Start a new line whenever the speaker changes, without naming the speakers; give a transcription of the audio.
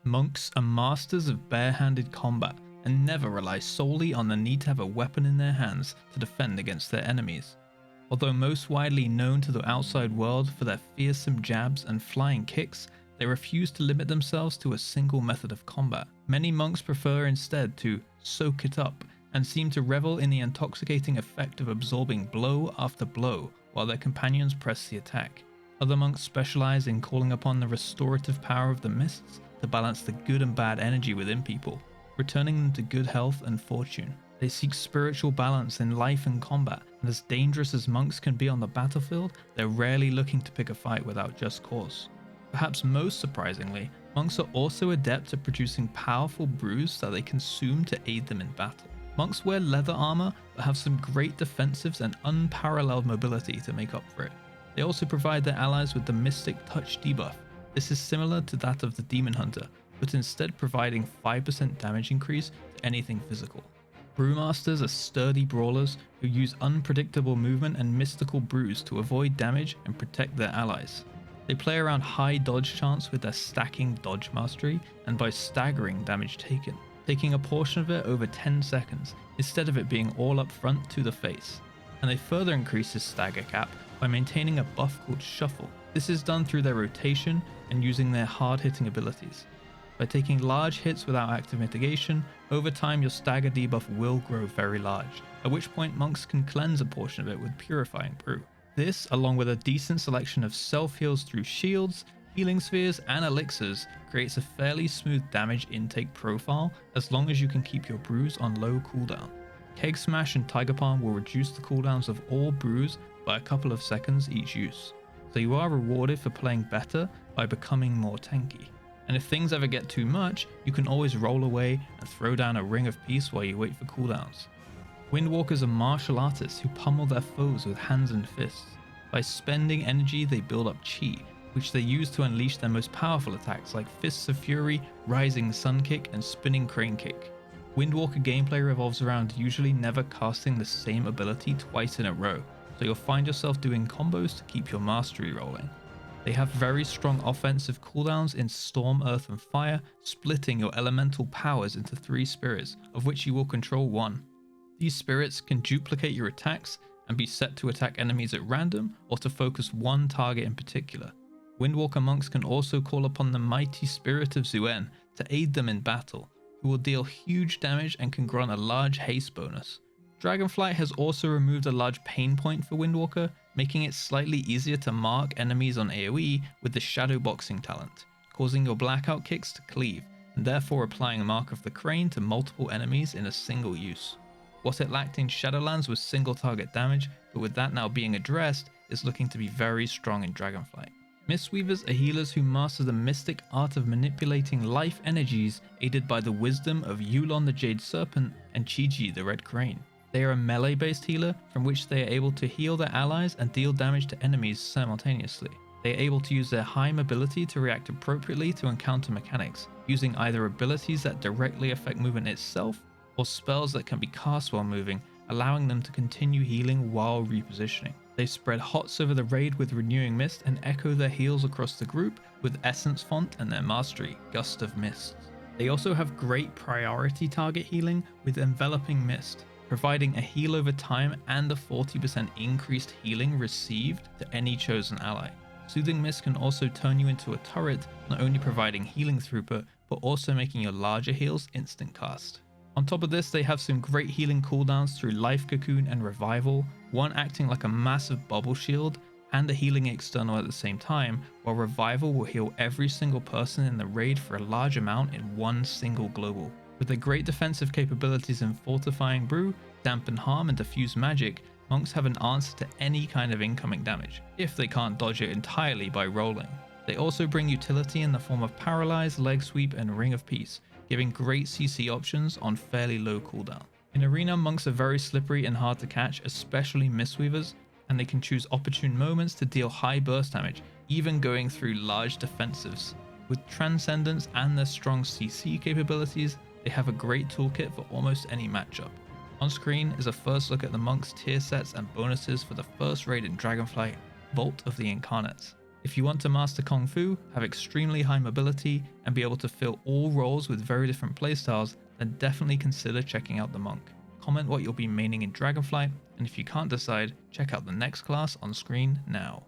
Monks are masters of barehanded combat and never rely solely on the need to have a weapon in their hands to defend against their enemies. Although most widely known to the outside world for their fearsome jabs and flying kicks, they refuse to limit themselves to a single method of combat. Many monks prefer instead to soak it up and seem to revel in the intoxicating effect of absorbing blow after blow while their companions press the attack. Other monks specialize in calling upon the restorative power of the mists to balance the good and bad energy within people, returning them to good health and fortune. They seek spiritual balance in life and combat, and as dangerous as monks can be on the battlefield, they're rarely looking to pick a fight without just cause. Perhaps most surprisingly, monks are also adept at producing powerful brews that they consume to aid them in battle. Monks wear leather armor but have some great defensives and unparalleled mobility to make up for it. They also provide their allies with the Mystic Touch debuff. This is similar to that of the Demon Hunter, but instead providing 5% damage increase to anything physical. Brewmasters are sturdy brawlers who use unpredictable movement and mystical brews to avoid damage and protect their allies. They play around high dodge chance with their stacking dodge mastery and by staggering damage taken, taking a portion of it over 10 seconds instead of it being all up front to the face. And they further increase this stagger cap by maintaining a buff called Shuffle. This is done through their rotation and using their hard hitting abilities. By taking large hits without active mitigation, over time your stagger debuff will grow very large, at which point monks can cleanse a portion of it with Purifying Brew. This, along with a decent selection of self-heals through shields, healing spheres, and elixirs, creates a fairly smooth damage intake profile as long as you can keep your brews on low cooldown. Keg Smash and Tiger Palm will reduce the cooldowns of all brews by a couple of seconds each use, so you are rewarded for playing better by becoming more tanky. And if things ever get too much, you can always roll away and throw down a Ring of Peace while you wait for cooldowns. Windwalkers are martial artists who pummel their foes with hands and fists. By spending energy, they build up chi, which they use to unleash their most powerful attacks like Fists of Fury, Rising Sun Kick, and Spinning Crane Kick. Windwalker gameplay revolves around usually never casting the same ability twice in a row, so you'll find yourself doing combos to keep your mastery rolling. They have very strong offensive cooldowns in Storm, Earth, and Fire, splitting your elemental powers into 3 spirits, of which you will control 1. These spirits can duplicate your attacks and be set to attack enemies at random or to focus one target in particular. Windwalker monks can also call upon the mighty spirit of Zuen to aid them in battle, who will deal huge damage and can grant a large haste bonus. Dragonflight has also removed a large pain point for Windwalker, making it slightly easier to mark enemies on AoE with the shadow boxing talent, causing your blackout kicks to cleave, and therefore applying Mark of the Crane to multiple enemies in a single use. What it lacked in Shadowlands was single target damage, but with that now being addressed, it's looking to be very strong in Dragonflight. Mistweavers are healers who master the mystic art of manipulating life energies aided by the wisdom of Yulon the Jade Serpent and Chi-Ji the Red Crane. They are a melee based healer from which they are able to heal their allies and deal damage to enemies simultaneously. They are able to use their high mobility to react appropriately to encounter mechanics, using either abilities that directly affect movement itself or spells that can be cast while moving, allowing them to continue healing while repositioning. They spread hots over the raid with Renewing Mist and echo their heals across the group with Essence Font and their mastery, Gust of Mist. They also have great priority target healing with Enveloping Mist, providing a heal over time and a 40% increased healing received to any chosen ally. Soothing Mist can also turn you into a turret, not only providing healing throughput, but also making your larger heals instant cast. On top of this, they have some great healing cooldowns through Life Cocoon and Revival, one acting like a massive bubble shield and a healing external at the same time, while Revival will heal every single person in the raid for a large amount in one single global. With their great defensive capabilities in Fortifying Brew, Dampen Harm, and Diffuse Magic, monks have an answer to any kind of incoming damage, if they can't dodge it entirely by rolling. They also bring utility in the form of Paralyze, Leg Sweep, and Ring of Peace, giving great CC options on fairly low cooldown. In Arena, monks are very slippery and hard to catch, especially Mistweavers, and they can choose opportune moments to deal high burst damage, even going through large defensives. With Transcendence and their strong CC capabilities, they have a great toolkit for almost any matchup. On screen is a first look at the monks' tier sets and bonuses for the first raid in Dragonflight, Vault of the Incarnates. If you want to master Kung Fu, have extremely high mobility, and be able to fill all roles with very different playstyles, then definitely consider checking out the Monk. Comment what you'll be maining in Dragonflight, and if you can't decide, check out the next class on screen now.